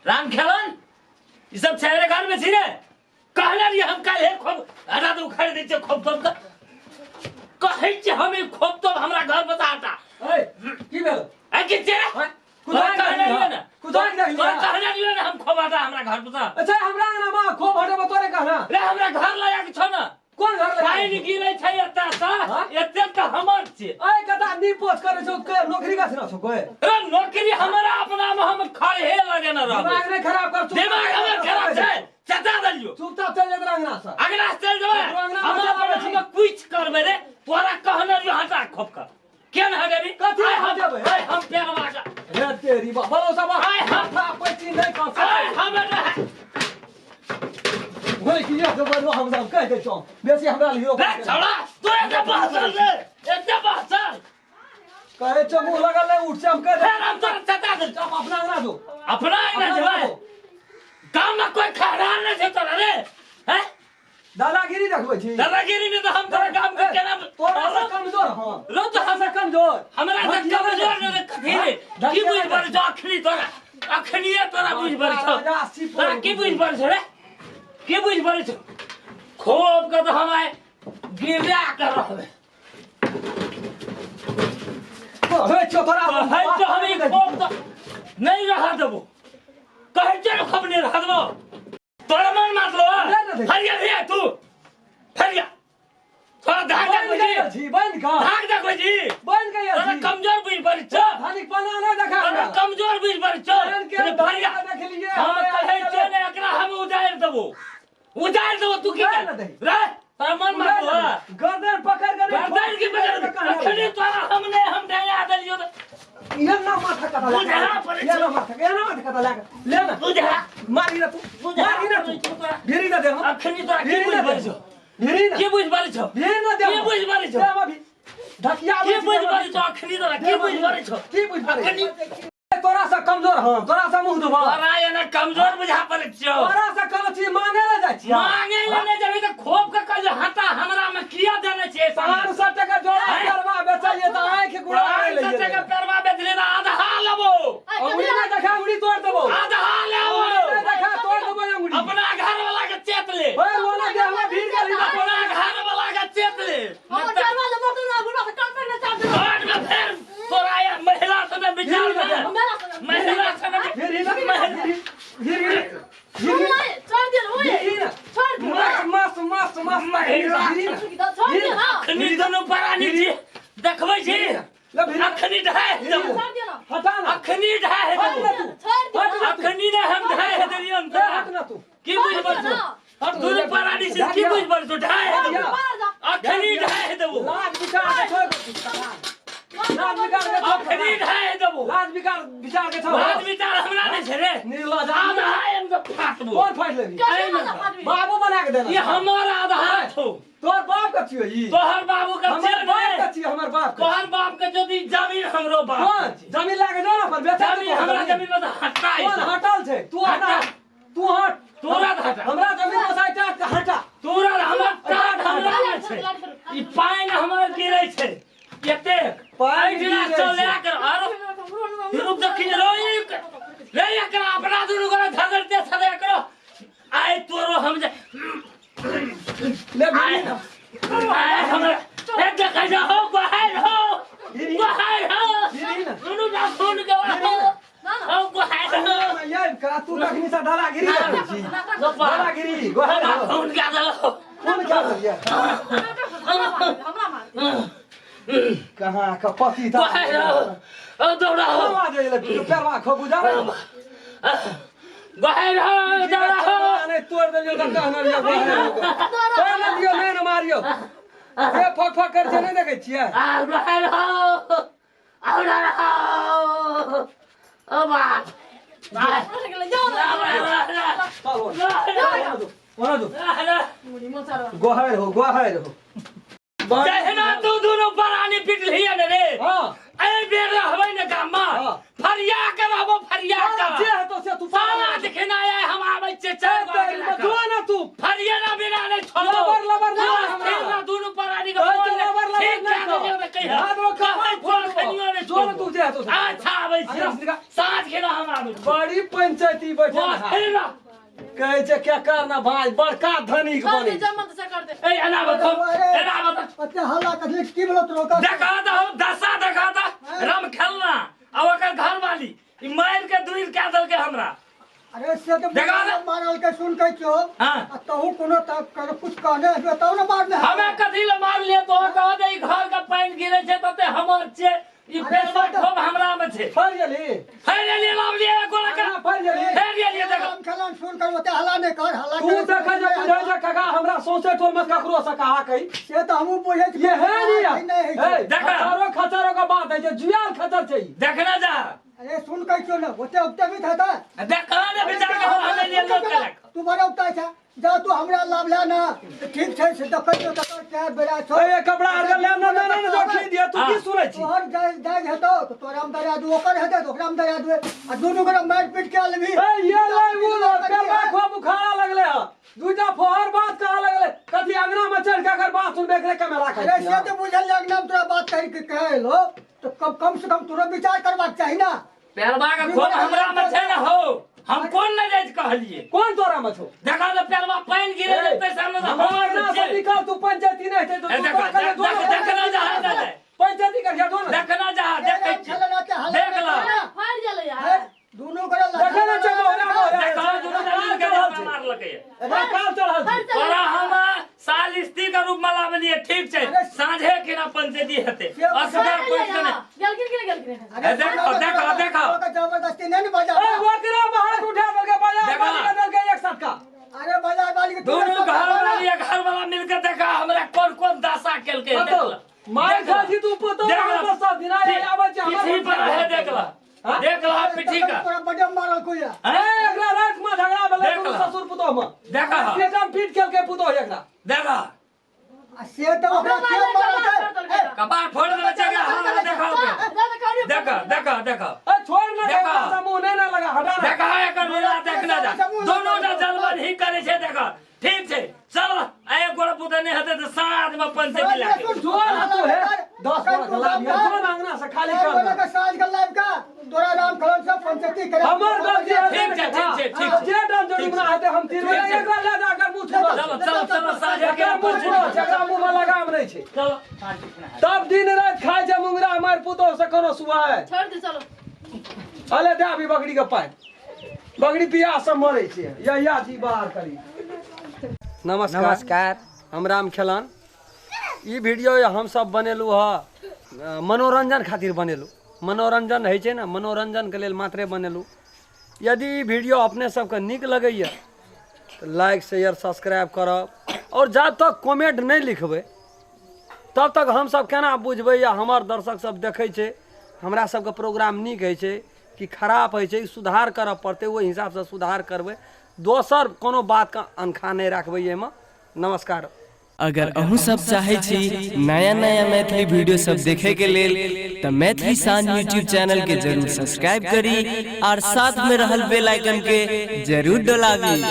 राम खेलन ये सब छेरे घर में छिरे कहले रे हम काल हे खूब हटा दो उखाड़ दे छे खूब तब कहै छे हम खूब तो हमरा घर बताता ए की भेल ए कि छे कुदाई कहले ना कहले रे हम खूब हटा हमरा घर बता अच्छा हमरा ना मा खूब हटे बतोरे कहना रे हमरा घर लाया के छ ना कोन घर पाई नि गिरै छै एता सा एते त हमर छै ए कता नी पोछ करे छौ नौकरी का छना छौ कोई रे नौकरी हमरा अपना में हम खड़े हे लगे न रह दिमाग नहीं खराब कर दिमाग हमर खराब छै चटा दलियो चुपचाप चल जा अंगना से अंगना से चल जबे हम कुछ करबे रे तोरा कहने रे हटा खोप कर केन हटेबी कथि हटेबे हम पेरवा जा रे तेरी बा भरोसा बा आय हम पैची नहीं कर आय हम होय कि ये तो हम कह दे छौ बेसी हमरा लियो रे छोड़ा तू एते बहसल रे एते बहसल कहे छ मुंह लगल ले उठ से हम कह दे हम तो चटा दे अपना अंगना दो अपना अंगना जबे गांव में कोई खरान नहीं छै तोरा रे हैं दादागिरी रखबै छी दादागिरी में तो हम तोरा काम के केना तोरा से कमजोर हां रो तो हम से कमजोर हमरा से कमजोर न कथि रे की बुझ पर जो अखनी तोरा अखनिए तोरा बुझ पर छ तोरा की बुझ पर छ रे की बुझ पर छ खूब के तो हम आए गिरा कर रहबे हे छ तोरा है तो हम एक खूब तो नहीं रहा देबो कहे चल खूब नहीं रहा देबो तोरा मन मार लो फरिया भैया तू फरिया थोड़ा धाक दे छी बन का धाक दे कोई जी बन गया तोरा कमजोर बुझ पर छ खाली पना ना देखा तोरा कमजोर बुझ पर छ फरिया देख लिए हम कहे चल एकरा हम उतार देबो तू की कर रे तोरा मन मार लो गर्दन पकड़ के गर्दन की पकड़ अखनी तोरा हमने हम डंगा देलियो ये ना माथा कटा ले ये ना माथा कटा ले ना बुझा मारी ना तू मारी ना तू ढेरी ना दे हम अखनी तोरा की बुझ पर छ ढेरी ना की बुझ पर छ ढेरी ना दे की बुझ पर छ दे अभी ढकिया की बुझ पर छ अखनी तोरा की बुझ पर छ की बुझ पर अखनी तोरा से कमजोर हां तोरा से मुंह दुबा तोरा ये ना कमजोर बुझा पर छ तोरा से कोनो चीज मांगे ना जाय छी मांगे लेने जबी त खोप के कल हटा हमरा में किया देने छे 500 टका जोड़ा करवा बेचलिए त आंख के गुड़ा ले ले 500 टका परवा बेचले त आधा लेबो अंगुली ना देखा अंगुली तोड़ देबो आधा लेबो देखा तोड़ देबो अंगुली अपना घर वाला के चेत ले ओए मोना दे हमरा भीड़ गली अपना घर वाला के चेत ले हम डरवा ले बतू ना बुढ़ा से काम करने चाहते हो और में फिर तोरा ये महिला से विचार महिला से ढेरी ना ढेरी छोड़ दे ओए छोड़ दे मस्त मस्त मस्त छोड़ दे ना अखनी दोनों परानी छी देखबै छी अखनी ढाय देबो छोड़ दे ना हटा ना अखनी ढाय देबो छोड़ दे अखनी ने हम ढाय देलियो हट ना तू की बुझ पर तू दोनों परानी छी की बुझ पर तू ढाय अखनी ढाय देबो लाज विचार के छोड़ लाज विचार के अखनी ढाय देबो लाज विचार के छोड़ लाज विचार हमरा ने छै रे निर्लज आधा हम तो फाटबो कौन फाट लेबी बाबू बना के देना ये हमारा आधार छौ तोर बाप का छियो ई तोहर बाबू का हमर बाप का छियो हमर बाप का तोहर बाप के यदि जमीन हमरो बाप कौन जमीन लागे जो ना पर बेचा जमीन हमरा जमीन में हटाई कौन हटल छै तू हटा तू हट तोरा हटा हमरा जमीन में साइटा के हटा तोरा हमर काट हमरा में छै ई पाइन हमर गिरै छै एते पाइन गिरा चले कर आरो रुक दखिन रोई रे एकरा अपना दुनु गोरा झगड़ते सदे करो आइ तोरो हम जे ले आइ हमरा एक देखै हो बहार हो दुनु ना फोन के हो बहार हो ये का तू कखनी से दादागिरी कर छी दादागिरी गोहा फोन के दो कौन क्या कर दिया हमरा मार कहां का पति था बहार हो दौड़ा हो आ जाइले पैरवा खो गुजारा बहार हो दौड़ा हो नहीं तोड़ दियो त कहना लियो तोड़ दियो नहीं मारियो ये फक फक कर छै नहीं देखे छियै बहार हो औड़ा हो ओ बाप गोहार हो जहना तू दोनों परानी पिटलिया ने रे हां ए बेर रहबै ने गाम में फरिया के रहबो फरिया के जे है तो से तू साला दिखना आए हम आबै छे चार तू ना तू फरिया ना बिना ने छोड़ो लबर ना हमरा दोनों परानी के बोल ठीक है कहि हाथ में फोन खनियो ने जोर तू जे है तो अच्छा आबै छे साँझ के हम आबै बड़ी पंचायती बैठे कहे छे क्या करना भाई बड़का धनिक छोड़ बने दे जमन से कर दे ए एना बतो एना बतो अच्छा हल्ला कथले की बोलत रोका देखा था हम दशा देखा था रम खेलना अब ओकर घर वाली ई मार के दूर क्या दल के हमरा अरे से तो देखा ना? मारल के सुन के छो हां तहु कोनो तक कर कुछ कहने बताओ ना मारने हमें कथी ले मार लिए तो कह दे ई घर का पानी गिरे छे तते हमर छे ई पेड़वा खूब हमरा में छे फरियली ले लाव लिए गोला का फरियली ले देखो हम खेलन सुन कर ओते हल्ला नहीं कर हल्ला तू देखे जे बुझै जे काका हमरा सोचे ठोर में ककरो से कहा कही से तो हमहु बुझे ये है नहीं नहीं देखा। खचरो का बात है जे जुआल खचर छै देखना जा अरे सुन के क्यों ना ओते उते भी था देखा ने बेचारा के हमें लिए लोग के तू बड़ा उता था जा तू हमरा लाभ लेना ठीक छै से तो कहियो तो क्या बेरा छो ए कपड़ा आर ले ना ना ना जोखी दिया तू की सुनै छी तोहर जाय हेतो तो तोरा हम दया दू ओकर हेते तो ओकरा हम दया दू आ दोनों के मार पीट के लेबी ए ये ले वो पेड़वा खो बुखारा लगले ह दूटा फोहर बात कहा लगले कथी अंगना में चढ़ के अगर बात सुन देख रे कैमरा अरे से तो बुझल लग नाम तोरा बात कहि के कहे लो तो कम से कम तोरा विचार करबाक चाही ना पेड़वा का खूब हमरा में छे ना हो हम कौन न जाय कहलिए कौन तोरा में छो देखा तो पेड़वा पानी गिरे जते सामने से हमार ना से निकाल तू पंचायती नहीं थे तो तू देखना जा पंचायती कर जा दो ना देखना जा देख देख ला फाड़ गेले यार दोनों करे देखना छै मोहरा देखा दोनों जमीन के मार लगे काल चढ़ल तोरा हम सालिस्ती का रूप में लावलिए ठीक छै साँझे के ना पंचायती हेते असगर कोई ने देखो जबरदस्ती नहीं बजा ए वकरा बाहर उठा के बजा के एक साथ का अरे बाजार वाली के दोनों घर वाली घर वाला मिलकर देखा हमरा कौन कौन दशा केल के मार खा छी तू पतो बस दिन आवे छ पिठी पर है देख ला पिठी का पूरा बड़े मारल कोई ए एकरा रात में झगड़ा भेले तू ससुर पुतो में देखा से काम पीट केल के पुतो एकरा देखा से तो ओकरा के मारल कपार फोड़ दे जगह देखा देखा देखा ए छोड़ ना देखा समूह नहीं ना लगा हटा ना देखा एकर लीला देखना जा दोनों ना जलवन ही करे छे देखा ठीक छे चल आए गोड़ पुते नहीं हते तो साथ में पंचायती लागे जोर तू है 10 वर्ष लाग ये दोनों अंगना से खाली कर बोला का साज कर लाइव का तोरा नाम कलम से पंचायती करे हमर गलती है ठीक है ठीक है जे डन जोड़ी बना है हम तीर में एकरा ले जाकर मुंह छुआ चलो साझे के पंचायती जकरा मुंह में लगाम नहीं छे चलो तब दिन रात खाए जे मुंगरा हमार पुतो से कोनो सुबह है छोड़ दे चलो अले दे अभी बकरी के पाय बकरी पिया सब मरे छे या जी बाहर करी नमस्कार हम राम खेलन ई वीडियो हम सब बनेलू ह मनोरंजन खातिर बनेलू मनोरंजन है छे ना मनोरंजन के लेल मात्रे बनेलू यदि ई वीडियो अपने सबके नीक लगैया तो लाइक शेयर सब्सक्राइब करब और जब तक कमेंट नहीं लिखबै तब तक हम सब केना बुझबै या हमर दर्शक सब देखै छै हमरा सबके प्रोग्राम नीक है छै कि खराब है छै सुधार करऽ पड़तै ओहि हिसाब से सुधार करबै दोसर कोनो बात का अनखा नहीं रखबै एहिमे नमस्कार अगर अहूँ सब चाहे छी नया नया मैथिली वीडियो सब देखे के लेल तो मैथिली साँझ यूट्यूब चैनल के जरूर सब्सक्राइब करी और साथ में रहल बेल आइकन के जरूर दबावी।